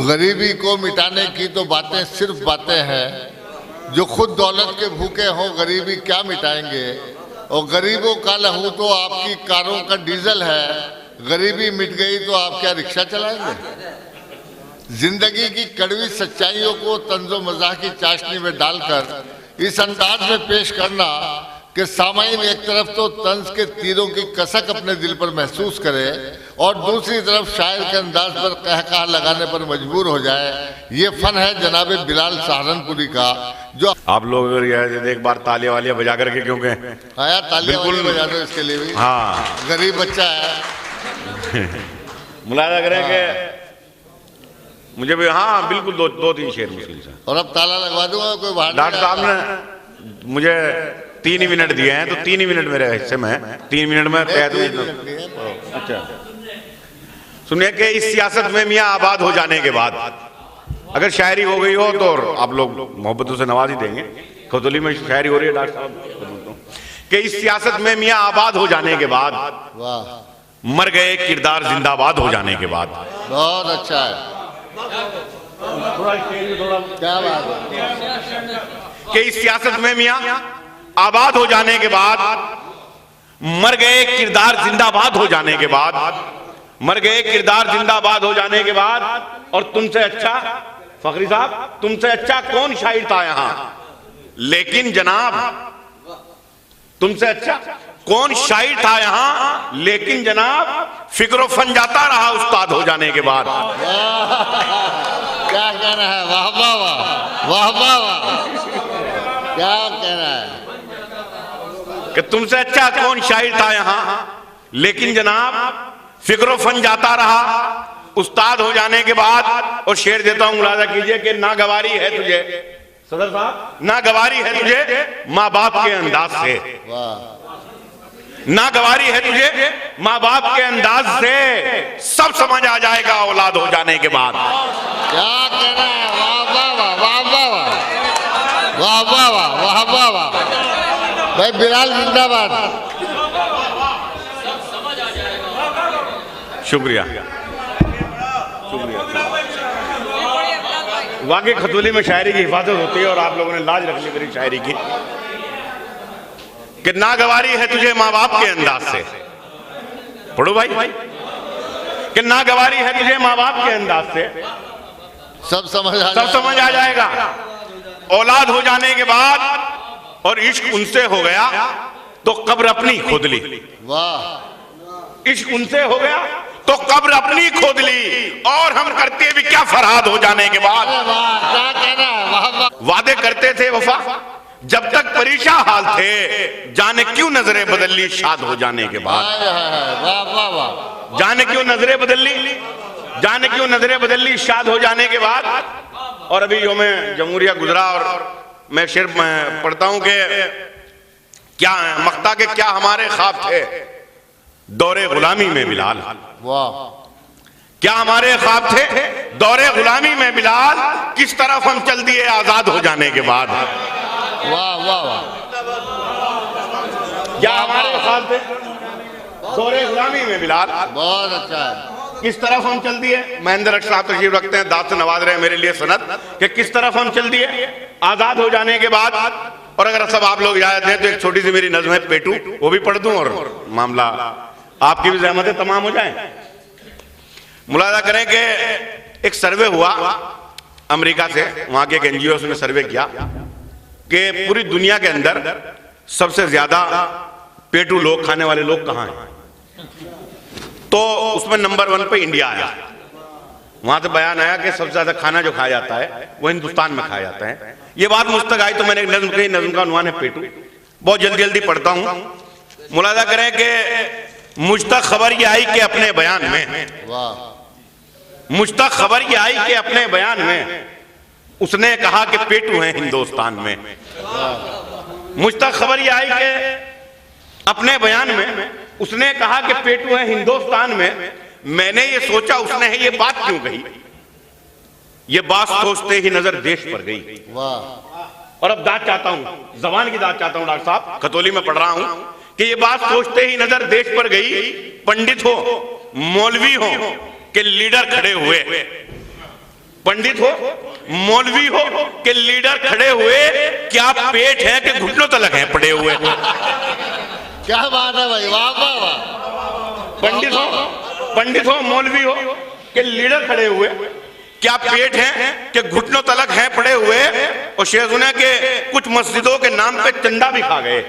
गरीबी को मिटाने की तो बातें सिर्फ बातें हैं। जो खुद दौलत के भूखे हों गरीबी क्या मिटाएंगे। और गरीबों का लहू तो आपकी कारों का डीजल है। गरीबी मिट गई तो आप क्या रिक्शा चलाएंगे। जिंदगी की कड़वी सच्चाइयों को तंजो मजाह की चाशनी में डालकर इस अंदाज में पेश करना कि सामाईन एक तरफ तो तंज के तीरों की कसक अपने दिल पर महसूस करे और दूसरी तरफ शायर के अंदाज पर कहकहा लगाने पर मजबूर हो जाए, ये फन है जनाब बिलाल सहारनपुरी का। जो आप लोग अगर एक बार तालियां वालियां बजा करके क्यों गए? हाँ यार, तालियां वालियां बजा दो इसके लिए भी। हाँ, गरीब बच्चा है। मुलाजा करें कि मुझे भी, हाँ बिल्कुल, दो तीन शेर मुश्किल से। और अब ताला लगवा दूंगा कोई बाहर। डॉक्टर साहब ने मुझे 3 ही मिनट दिए हैं, तो 3 ही मिनट मेरे हिस्से में 3 मिनट में तय। अच्छा सुनिए कि इस सियासत में मियाँ आबाद हो जाने के बाद अगर शायरी हो गई हो तो आप लोग मोहब्बतों से नवाज ही देंगे। खतौली में शायरी हो रही है डॉक्टर साहब कि इस सियासत में मियाँ आबाद हो जाने के बाद, मर गए किरदार जिंदाबाद हो जाने के बाद। बहुत अच्छा है, क्या बात है कि इस सियासत में मियाँ आबाद हो जाने के बाद, मर गए किरदार जिंदाबाद हो जाने के बाद, मर गए किरदार जिंदाबाद हो जाने के बाद। और तुमसे अच्छा फखरी साहब, तुमसे अच्छा कौन शायर था यहां। लेकिन जनाब, तुमसे अच्छा कौन शायर था यहां, लेकिन जनाब फिक्रो फन जाता रहा उस्ताद हो जाने के बाद। क्या कहना है, वाह वाह वाह, वाह वाह वाह, क्या कहना है कि तुमसे अच्छा कौन शायर था यहां, लेकिन जनाब फिक्रो फन जाता रहा उस्ताद हो जाने के बाद। और शेर देता हूं, मुलाजा कीजिए कि नागवारी है तुझे सदर साहब, नागवारी है तुझे माँ बाप के अंदाज से, नागवारी है तुझे माँ बाप के अंदाज से, सब समझ आ जाएगा औलाद हो जाने के बाद। क्या कहना है, वाह वाह वाह, वाह वाह वाह, वाह वाह वाह, वाह वाह वाह, भाई बिलाल जिंदाबाद। शुक्रिया शुक्रिया। वाकई खतौली में शायरी की हिफाजत होती है और आप लोगों ने लाज रख ली मेरी शायरी की कि नागवारी है तुझे माँ बाप के अंदाज से। पढ़ो भाई कि नागवारी है तुझे माँ बाप के अंदाज से, सब समझ आ जाएगा औलाद हो जाने के बाद। और इश्क उनसे हो गया तो कब्र अपनी खोद ली। वाह, इश्क उनसे हो गया तो कब्र अपनी खोद ली। और हम करते भी क्या फरहाद हो जाने के बाद। क्या कहना है, वाह वाह। वादे करते थे वफा जब तक परेशान हाल थे, जाने क्यों नजरें बदल ली शाद हो जाने के बाद। वाह वाह वाह, जाने क्यों नजरें बदल ली, जाने क्यों नजरें बदल ली शाद हो जाने के बाद। और अभी यौम जमहूरिया गुजरा और मैं शेर पढ़ता हूं कि क्या मक्ता के क्या हमारे ख्वाब थे दौरे गुलामी में बिलाल। वाह, क्या हमारे ख्वाब थे दौरे गुलामी में बिलाल, किस तरफ हम चल दिए आजाद हो जाने के बाद। वाह वाह वाह, क्या हमारे ख्वाब थे दौरे गुलामी में बिलाल, बहुत अच्छा है। किस तरफ हम चल दिए। महेंद्र अख्तर साहब तशरीफ रखते हैं, दाद से नवाज रहे हैं मेरे लिए सनद कि किस तरफ हम चल दिए आजाद हो जाने के बाद। और अगर सब आप लोग इजाजत दें तो एक छोटी सी मेरी नज़्म है पेटू, वो भी पढ़ दूं और मामला आपकी भी जहमतें तमाम हो जाए। मुलाजा करें कि एक सर्वे हुआ अमेरिका से, वहां के एक एनजीओ ने सर्वे किया कि पूरी दुनिया के अंदर सबसे ज्यादा पेटू लोग खाने वाले लोग कहां हैं। तो उसमें नंबर 1 पे इंडिया आया। वहां से बयान आया कि सबसे ज्यादा खाना जो खाया जाता है वो हिंदुस्तान में खाया जाता है। ये बात मुझ तक आई तो मैंने एक नज्म कही, नज्म का उन्वान है पेटू। बहुत जल्दी जल्दी पढ़ता हूं। मुलाजा करें कि मुझ तक खबर ये आई कि अपने बयान में, मुझ तक खबर ये आई कि अपने बयान में उसने कहा कि पेटू है हिंदुस्तान में। मुझ तक खबर ये आई कि अपने बयान में उसने कहा कि पेटू है हिंदुस्तान में। मैंने ये सोचा उसने है ये बात क्यों कही। ये बात सोचते ही नजर देश पर गई। और अब दाद चाहता हूं, जबान की दाद चाहता हूं डॉक्टर साहब, खतौली में पढ़ रहा हूं कि ये बात सोचते ही नजर देश पर गई। पंडित हो, मौलवी हो कि लीडर खड़े हुए, पंडित हो, मौलवी हो कि लीडर खड़े हुए, क्या पेट है कि घुटनों तलक हैं पड़े हुए। क्या बात है भाई, वाह वाह वाह। पंडित हो मौलवी हो कि लीडर खड़े हुए, क्या पेट है कि घुटनों तलक हैं पड़े हुए। और शेर सुने कि कुछ मस्जिदों के नाम पे चंदा भी खा गए,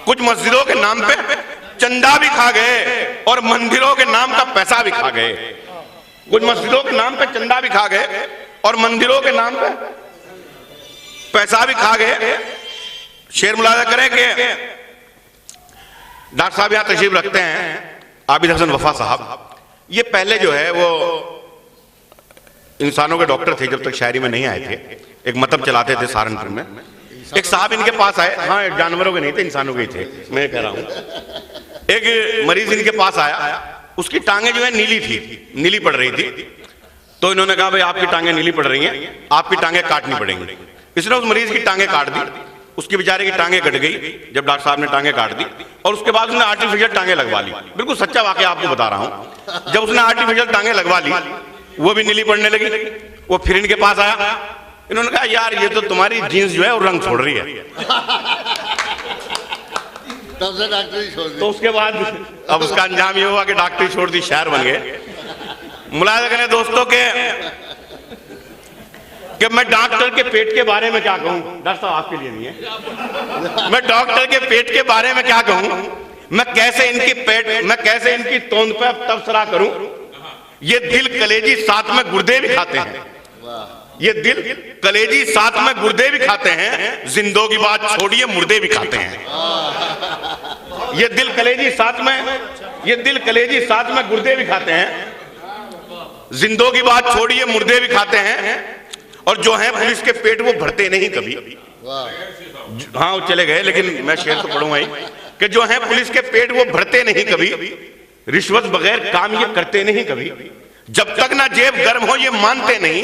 कुछ मस्जिदों के नाम पे चंदा भी खा गए और मंदिरों के नाम का पैसा भी खा गए। कुछ मस्जिदों के नाम पे चंदा भी खा गए और मंदिरों के नाम पे पैसा भी खा गए। शेर मुलाजा करें कि डॉक्टर साहब यहां तशरीफ रखते हैं, आबिद हसन वफा साहब। ये पहले जो है वो इंसानों के डॉक्टर थे, जब तक शायरी में नहीं आए थे। एक मतलब चलाते थे सहारनपुर में। एक साहब इनके पास आए, हाँ जानवरों के नहीं थे, इंसानों के ही थे, मैं कह रहा हूं। एक मरीज इनके पास आया, उसकी टांगे जो है नीली थी, नीली पड़ रही थी। तो इन्होंने कहा भाई आपकी टांगे नीली पड़ रही हैं, आपकी टांगे काटनी पड़ेंगी। इसने उस मरीज की टांगे काट दी, उसकी बेचारे की टांगे कट गई जब डॉक्टर साहब ने टांगे काट दी। और उसके बाद उसने आर्टिफिशियल टांगे लगवा ली। बिल्कुल सच्चा वाकया आपको बता रहा हूं। जब उसने आर्टिफिशियल टांगे लगवा ली, वो भी नीली पड़ने लगी। वो फिर इनके पास आया, इन्होंने कहा यार ये तो तुम्हारी जीन्स जो है वो रंग छोड़ रही है। तब से डॉक्टरी छोड़ दी। तो उसके बाद अब उसका अंजाम ये हुआ कि डॉक्टरी छोड़ दी, शायर बन गए। मुलाजा करें दोस्तों के कि मैं डॉक्टर के पेट के बारे में क्या कहूं। डॉक्टर साहब आपके लिए नहीं है। मैं डॉक्टर के पेट के बारे में क्या कहूं, मैं कैसे इनकी तोंद पे तबसरा करूं। ये दिल कलेजी साथ में गुर्दे भी खाते हैं, ये दिल कलेजी साथ में गुर्दे भी खाते हैं। जिंदों की बात छोड़िए मुर्दे भी खाते हैं। ये दिल कलेजी साथ में गुर्दे भी खाते हैं। जिंदों की बात छोड़िए मुर्दे भी खाते हैं। और जो है पुलिस के पेट वो भरते नहीं कभी। हाँ वो चले गए, लेकिन मैं शेर तो पढ़ूंगा ही कि जो है पुलिस के पेट वो भरते नहीं कभी। रिश्वत बगैर काम ये करते नहीं कभी। जब तक ना जेब गर्म हो ये मानते नहीं।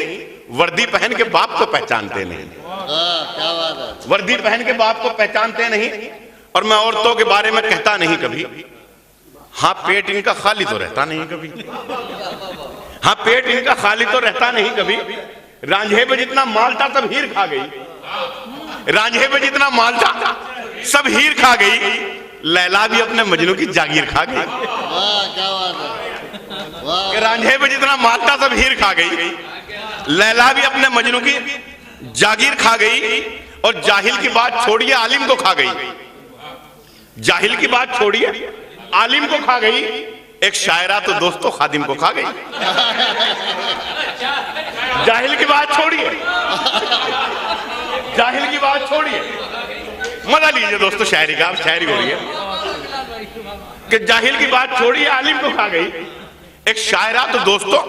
वर्दी पहन के बाप को पहचानते नहीं। क्या बात है। वर्दी पहन के बाप को पहचानते नहीं। और मैं औरतों के बारे में कहता नहीं कभी। हाँ पेट इनका खाली तो रहता नहीं कभी। हाँ पेट इनका खाली तो रहता नहीं कभी। रांझे पे जितना माल था सब हीर खा गई। रांझे पे जितना माल था सब हीर खा गई। लैला भी अपने मजनू की जागीर खा गई। क्या बात है, वाह। रांझे पे जितना माल था सब हीर खा गई। लैला भी अपने मजनू की जागीर खा गई। और जाहिल की बात छोड़िए आलिम को खा गई। जाहिल की बात छोड़िए आलिम को खा गई। एक शायरा तो दोस्तों खादिम को खा गई। जाहिल की बात छोड़िए, जाहिल की बात छोड़िए, मजा लीजिए दोस्तों शायरी का। शायरी हो रही है कि जाहिल की बात छोड़िए आलिम को खा गई। एक शायरा तो दोस्तों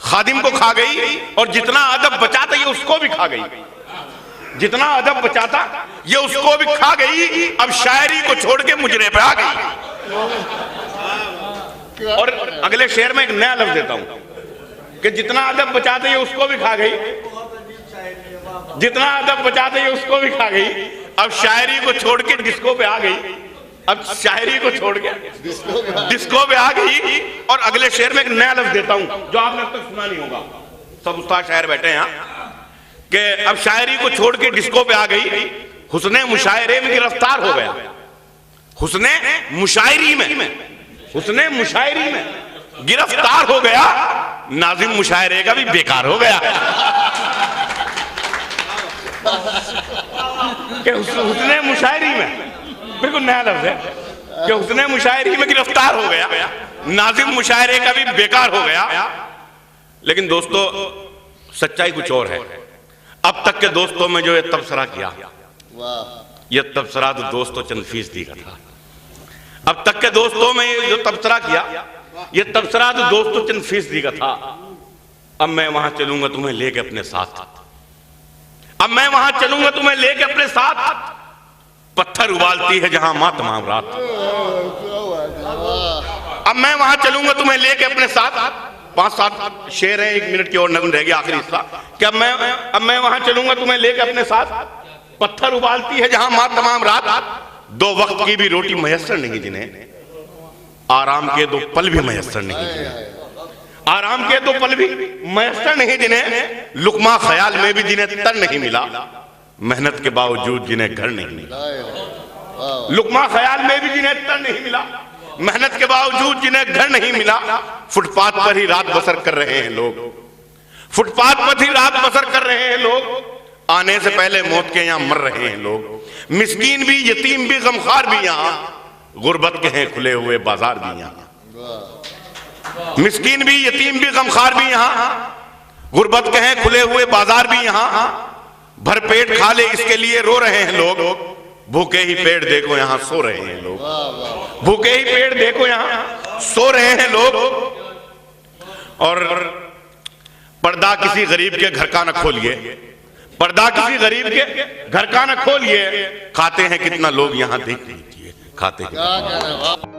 खादिम को खा गई। और जितना अदब बचाता ये उसको भी खा गई। जितना अदब बचाता ये उसको भी खा गई। अब शायरी को छोड़ के मुजरे पे आ गई। और अगले शेर में एक नया लफ्ज देता हूं कि जितना अदब बचाते ये उसको भी खा गई। जितना अदब बचाते ये उसको भी खा गई। अब शायरी को छोड़ के डिस्को पे आ गई। अब शायरी को छोड़ के डिस्को पे आ गई। और अगले शेर में एक नया लफ्ज देता हूं जो आपने अब तक सुना नहीं होगा। सब उस्ताद शायर बैठे हैं यहाँ कि अब शायरी को छोड़ के डिस्को पे आ गई। हुस्ने मुशायरे में गिरफ्तार हो गया। हुस्ने मुशायरी में गिरफ्तार हो गया। नाजिम मुशायरे का भी बेकार हो गया। कि हुस्ने मुशायरी में, बिल्कुल नया लफ्ज है कि हुस्ने मुशायरी में गिरफ्तार हो गया। नाजिम मुशायरे का भी बेकार हो गया। लेकिन दोस्तों सच्चाई कुछ और है। अब तक के दोस्तों में जो ये तबसरा किया, ये तबसरा तो दोस्तों चंद फीसदी का था। अब तक के दोस्तों में ये जो तबसरा किया, ये तबसरा तो दोस्तों चंद फीसदी का था। अब मैं वहां चलूंगा तुम्हें लेके अपने साथ। अब मैं वहां चलूंगा तुम्हें लेके अपने साथ। पत्थर उबालती है जहां माँ तमाम रात। अब मैं वहां चलूंगा तुम्हें लेके अपने साथ। 5-7 शेर है, 1 मिनट की और नगन रहेगी आखिरी हिस्सा। कि अब मैं वहां चलूंगा तुम्हें लेके अपने साथ। पत्थर उबालती है जहां माँ तमाम रात। 2 वक्त की भी रोटी मयसर नहीं जिन्हें, आराम के 2 पल भी मयसर नहीं जिन्हें। आराम के दो पल भी मैसर नहीं जिन्हें लुकमा ख्याल में भी जिन्हें तर नहीं मिला, मेहनत के बावजूद जिन्हें घर नहीं मिला। लुकमा ख्याल में भी जिन्हें तर नहीं मिला, मेहनत के बावजूद जिन्हें घर नहीं मिला, फुटपाथ पर ही रात बसर कर रहे हैं लोग, फुटपाथ पर ही रात बसर कर रहे हैं लोग। आने से पहले मौत के यहां मर रहे हैं लोग। मिस्कीन भी, यतीम भी, गमखार भी यहां, गुर्बत के हैं खुले हुए बाजार भी यहां। मिस्कीन भी, यतीम भी, गमखार भी यहां, गुर्बत के हैं खुले हुए बाजार भी यहां। भरपेट खा ले इसके लिए रो रहे हैं लोग, भूखे ही पेट देखो यहां सो रहे हैं लोग, भूखे ही पेट देखो यहां सो रहे हैं लोग। और पर्दा किसी गरीब के घर का न खोलिए, पर्दा किसी गरीब के घर का न खोलिए, खाते हैं कितना लोग यहां देख लीजिए, खाते हैं।